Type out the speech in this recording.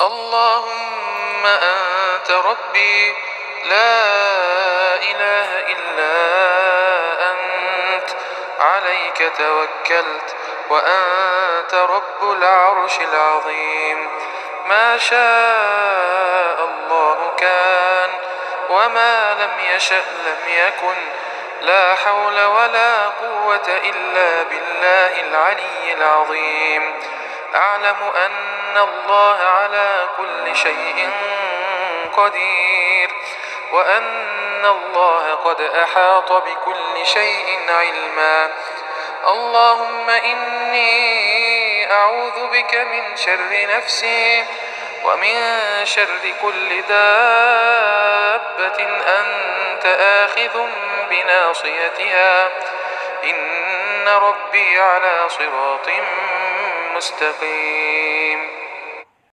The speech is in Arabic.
اللهم أنت ربي لا إله إلا أنت، عليك توكلت وأنت رب العرش العظيم. ما شاء الله كان، وما لم يشأ لم يكن. لا حول ولا قوة إلا بالله العلي العظيم. أعلم أن الله على كل شيء قدير، وأن الله قد أحاط بكل شيء علما. اللهم إني أعوذ بك من شر نفسي ومن شر كل دابة أنت آخذ بناصيتها، إن ربي على صراط مستقيم.